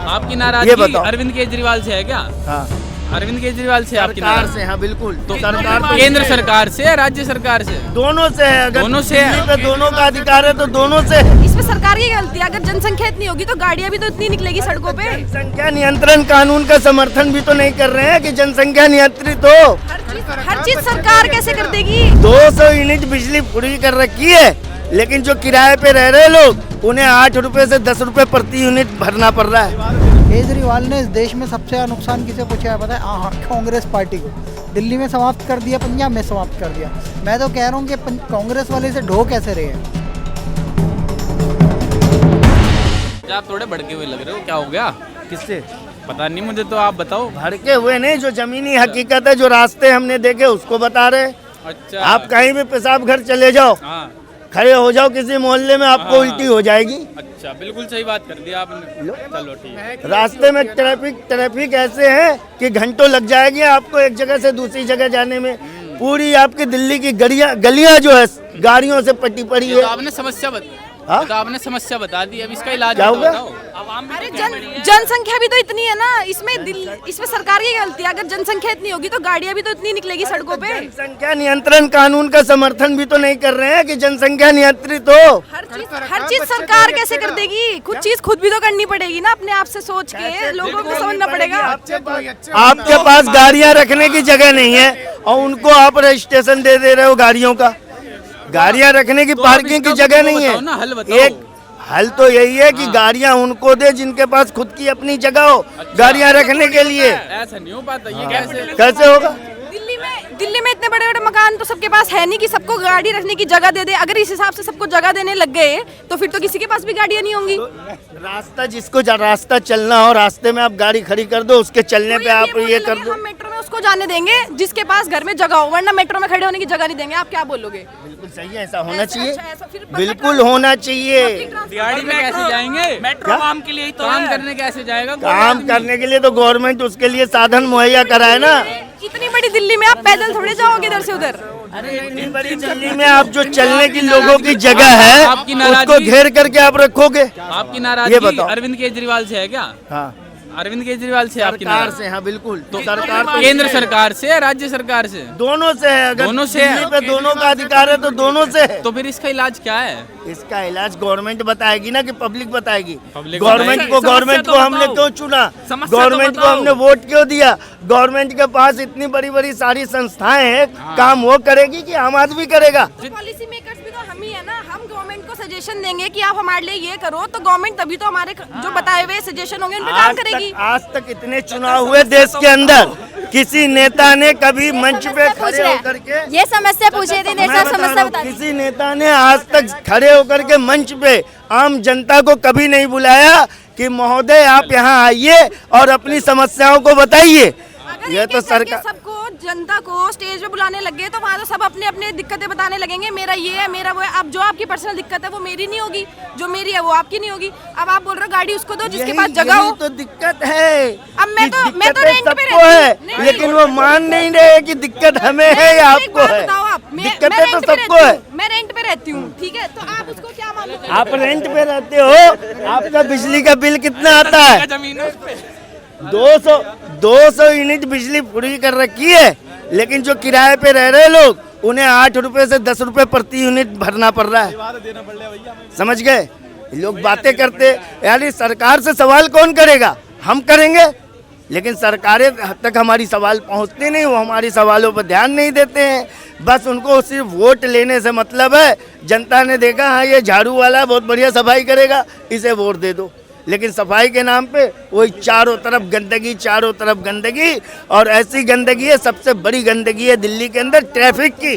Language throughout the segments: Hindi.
आपकी नाराजगी बताओ। अरविंद केजरीवाल से है क्या? हाँ, अरविंद केजरीवाल से आपकी सरकार नाराजगी? से। हाँ बिल्कुल। तो सरकार तो केंद्र सरकार से या राज्य सरकार से? दोनों से है। अगर दोनों से है। दिल्ली पे दोनों का अधिकार है तो दोनों से है। इसमें सरकार की गलती है। अगर जनसंख्या इतनी होगी तो गाड़ियां भी तो इतनी निकलेगी सड़कों पे। जनसंख्या नियंत्रण कानून का समर्थन भी तो नहीं कर रहे हैं कि जनसंख्या नियंत्रित हो। हर चीज सरकार कैसे कर देगी? 200 यूनिट बिजली फ्री कर रखी है, लेकिन जो किराए पे रह रहे लोग उन्हें 8 रुपए से 10 रुपए प्रति यूनिट भरना पड़ रहा है। केजरीवाल ने इस देश में सबसे ज्यादा नुकसान किसे पहुंचाया है पता है? कांग्रेस पार्टी को। दिल्ली में समाप्त कर दिया, पंजाब में समाप्त कर दिया। मैं तो कह रहा हूँ कि कांग्रेस वाले से ढो कैसे रहे हैं। आप थोड़े भड़के हुए लग रहे हो, क्या हो गया? किससे पता नहीं मुझे, तो आप बताओ। भड़के हुए नहीं, जो जमीनी हकीकत है, जो रास्ते हमने देखे उसको बता रहे। अच्छा, आप कहीं भी पेशाब घर चले जाओ, हाँ, खड़े हो जाओ किसी मोहल्ले में, आपको हाँ। उल्टी हो जाएगी। अच्छा, बिल्कुल सही बात कर दी आपने। चलो ठीक है। रास्ते में ट्रैफिक ऐसे है कि घंटों लग जाएगी आपको एक जगह से दूसरी जगह जाने में। पूरी आपकी दिल्ली की गलियां जो है गाड़ियों से पटी पड़ी ये तो है। आपने समस्या हाँ? तो आपने समस्या बता दी, अब इसका इलाज क्या होगा? बताओ। आवाम भी अरे तो क्या बड़ी है? जनसंख्या भी तो इतनी है ना। इसमें सरकार की गलती है। अगर जनसंख्या इतनी होगी तो गाड़ियां भी तो इतनी निकलेगी सड़कों पे। जनसंख्या नियंत्रण कानून का समर्थन भी तो नहीं कर रहे हैं कि जनसंख्या नियंत्रित हो। हर चीज सरकार कैसे कर देगी? कुछ चीज खुद भी तो करनी पड़ेगी ना, अपने आप से सोच के लोगों को समझना पड़ेगा। आपके पास गाड़ियां रखने की जगह नहीं है और उनको आप रजिस्ट्रेशन दे रहे हो गाड़ियों का। गाड़ियां रखने की तो पार्किंग की इसका जगह वो नहीं बताओ ना, हल है। बताओ। एक हल तो यही है कि हाँ। गाड़ियां उनको दे जिनके पास खुद की अपनी जगह हो, गाड़ियां रखने के लिए। ऐसा नहीं हो पाता, ये कैसे? कैसे होगा? दिल्ली में इतने बड़े बड़े मकान तो सबके पास है नहीं कि सबको गाड़ी रखने की जगह दे दे। अगर इस हिसाब से सबको जगह देने लग गए तो फिर तो किसी के पास भी गाड़ियां नहीं होंगी। रास्ता जिसको रास्ता चलना हो, रास्ते में आप गाड़ी खड़ी कर दो, उसके चलने पे आप ये कर दो। हम मेट्रो में उसको जाने देंगे जिसके पास घर में जगह हो, वरना मेट्रो में खड़े होने की जगह नहीं देंगे। आप क्या बोलोगे? बिल्कुल सही है, ऐसा होना चाहिए। ऐसा फिर बिल्कुल होना चाहिए। गाड़ी में कैसे जाएंगे? क्या? काम के लिए ही तो काम करने कैसे जाएगा? काम करने के लिए तो गवर्नमेंट उसके लिए साधन मुहैया कराए ना। इतनी बड़ी दिल्ली में आप पैदल थोड़े जाओगे इधर से उधर। इतनी बड़ी दिल्ली में आप जो चलने की लोगों की जगह है आपकी उसको नाराजगी- घेर करके आप रखोगे। आपकी ये नाराजगी बताओ। अरविंद केजरीवाल से है क्या? हाँ, अरविंद केजरीवाल से आपकी सरकार नाराजगी? से। हाँ बिल्कुल। तो सरकार तो केंद्र सरकार से या राज्य सरकार से? दोनों से है। अगर दोनों से है। दिल्ली पे दोनों का अधिकार है तो दोनों से है। तो फिर इसका इलाज क्या है? इसका इलाज गवर्नमेंट बताएगी ना कि पब्लिक बताएगी? पब्लिक गवर्नमेंट बताएगी। गवर्नमेंट को हमने क्यों चुना? गवर्नमेंट को हमने वोट क्यों दिया? गवर्नमेंट के पास इतनी बड़ी बड़ी सारी संस्थाएं हैं, काम वो करेगी कि आम आदमी करेगा? पॉलिसी मेकर्स भी तो हम ही है ना। हम गवर्नमेंट को सजेशन देंगे कि आप हमारे लिए ये करो, तो गवर्नमेंट तभी तो हमारे जो बताए हुए सजेशन होंगे उन पे काम करेगी। आज तक इतने चुनाव हुए देश के अंदर, किसी नेता ने कभी मंच पे खड़े होकर के ये समस्या पूछी थी, मैं बता रहा हूं, किसी नेता ने आज तक खड़े होकर के मंच पे आम जनता को कभी नहीं बुलाया कि महोदय आप यहाँ आइए और अपनी समस्याओं को बताइए। ये तो सरकार सबको जनता को स्टेज पे बुलाने लग गए तो वहाँ तो सब अपने अपने दिक्कतें बताने लगेंगे। मेरा ये है, मेरा वो है। अब जो आपकी पर्सनल दिक्कत है वो मेरी नहीं होगी, जो मेरी है वो आपकी नहीं होगी। अब आप बोल रहे हो गाड़ी उसको दो जिसके पास जगह हो। तो दिक्कत है। अब मैं तो दिक्कतें रेंट पे सबको है, रहती हूँ। लेकिन वो मान नहीं रहे कि दिक्कत हमें है या एक आपको बात है। बताओ आप, मैं दिक्कतें तो रेंट पे सबको रहती है। हूँ, मैं रेंट पे रहती हूँ, ठीक है? तो आप उसको क्या मानोगे? आप रेंट पे रहते हो, आपका बिजली का बिल कितना आता है? जमीन है उस पे। 200 यूनिट बिजली फ्री कर रखी है, लेकिन जो किराए पे रह रहे लोग उन्हें 8 रुपए से 10 रुपए प्रति यूनिट भरना पड़ रहा है। समझ गए? लोग बातें करते, यानी सरकार से सवाल कौन करेगा? हम करेंगे, लेकिन सरकारें तक हमारी सवाल पहुंचते नहीं, वो हमारी सवालों पर ध्यान नहीं देते हैं। बस उनको सिर्फ वोट लेने से मतलब है। जनता ने देखा हाँ ये झाड़ू वाला बहुत बढ़िया सफाई करेगा, इसे वोट दे दो। लेकिन सफाई के नाम पे वही चारों तरफ गंदगी, और ऐसी गंदगी है, सबसे बड़ी गंदगी है दिल्ली के अंदर ट्रैफिक की।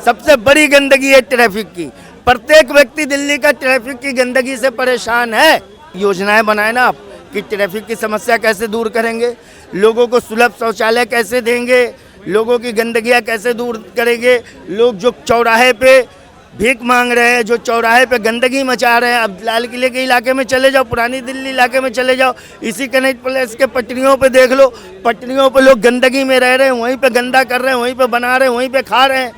सबसे बड़ी गंदगी है ट्रैफिक की। प्रत्येक व्यक्ति दिल्ली का ट्रैफिक की गंदगी से परेशान है। योजनाएं बनाए ना आप कि ट्रैफिक की समस्या कैसे दूर करेंगे, लोगों को सुलभ शौचालय कैसे देंगे, लोगों की गंदगियां कैसे दूर करेंगे। लोग जो चौराहे पे भीख मांग रहे हैं, जो चौराहे पे गंदगी मचा रहे हैं, अब लाल किले के इलाके में चले जाओ, पुरानी दिल्ली इलाके में चले जाओ, इसी कनेक्ट प्लेस के पटरियों पे देख लो, पटरियों पे लोग गंदगी में रह रहे हैं, वहीं पे गंदा कर रहे हैं, वहीं पे बना रहे हैं, वहीं पे खा रहे हैं।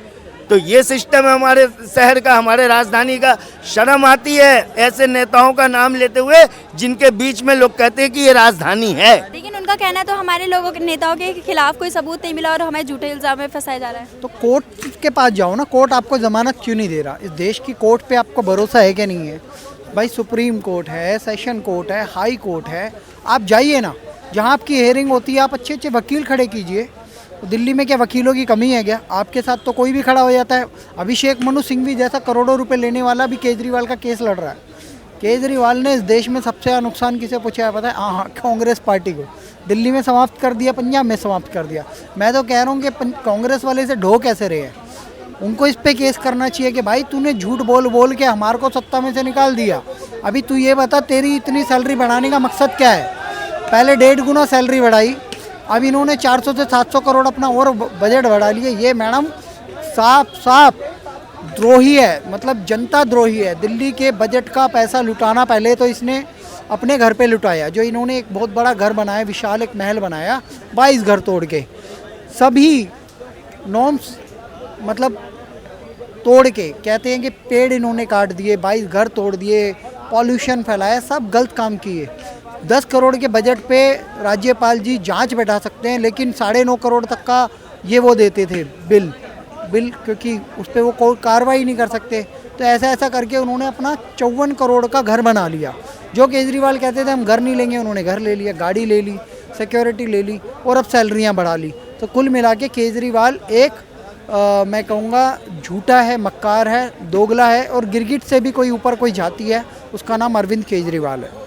तो ये सिस्टम है हमारे शहर का, हमारे राजधानी का। शर्म आती है ऐसे नेताओं का नाम लेते हुए जिनके बीच में लोग कहते हैं कि ये राजधानी है। लेकिन उनका कहना है तो हमारे लोगों के नेताओं के खिलाफ कोई सबूत नहीं मिला और हमें झूठे इल्जाम में फंसाया जा रहा है। तो कोर्ट के पास जाओ ना, कोर्ट आपको जमानत क्यों नहीं दे रहा? इस देश की कोर्ट पे आपको भरोसा है कि नहीं है? भाई सुप्रीम कोर्ट है, सेशन कोर्ट है, हाई कोर्ट है, आप जाइए ना, जहाँ आपकी हेयरिंग होती है आप अच्छे अच्छे वकील खड़े कीजिए। दिल्ली में क्या वकीलों की कमी है क्या? आपके साथ तो कोई भी खड़ा हो जाता है। अभिषेक मनु सिंघवी जैसा करोड़ों रुपए लेने वाला भी केजरीवाल का केस लड़ रहा है। केजरीवाल ने इस देश में सबसे ज़्यादा नुकसान किसे पहुँचाया पता है? हाँ, कांग्रेस पार्टी को। दिल्ली में समाप्त कर दिया, पंजाब में समाप्त कर दिया। मैं तो कह रहा हूँ कि कांग्रेस वाले से ढो कैसे रहे हैं, उनको इस पे केस करना चाहिए कि भाई तूने झूठ बोल बोल के हमारे को सत्ता में से निकाल दिया। अभी तू ये बता, तेरी इतनी सैलरी बढ़ाने का मकसद क्या है? पहले 1.5 गुना सैलरी बढ़ाई, अब इन्होंने 400 से 700 करोड़ अपना और बजट बढ़ा लिए। ये मैडम साफ द्रोही है, मतलब जनता द्रोही है। दिल्ली के बजट का पैसा लुटाना पहले तो इसने अपने घर पे लुटाया। जो इन्होंने एक बहुत बड़ा घर बनाया, विशाल एक महल बनाया, 22 घर तोड़ के, सभी नॉर्म्स मतलब तोड़ के, कहते हैं कि पेड़ इन्होंने काट दिए, 22 घर तोड़ दिए, पॉल्यूशन फैलाया, सब गलत काम किए। 10 करोड़ के बजट पे राज्यपाल जी जांच बैठा सकते हैं, लेकिन 9.5 करोड़ तक का ये वो देते थे बिल, क्योंकि उस पर वो कोई कार्रवाई नहीं कर सकते। तो ऐसा करके उन्होंने अपना 54 करोड़ का घर बना लिया। जो केजरीवाल कहते थे हम घर नहीं लेंगे, उन्होंने घर ले लिया, गाड़ी ले ली, सिक्योरिटी ले ली और अब सैलरियाँ बढ़ा ली। तो कुल मिला के केजरीवाल एक मैं कहूँगा झूठा है, मक्कार है, दोगला है, और गिरगिट से भी कोई ऊपर कोई जाति है, उसका नाम अरविंद केजरीवाल है।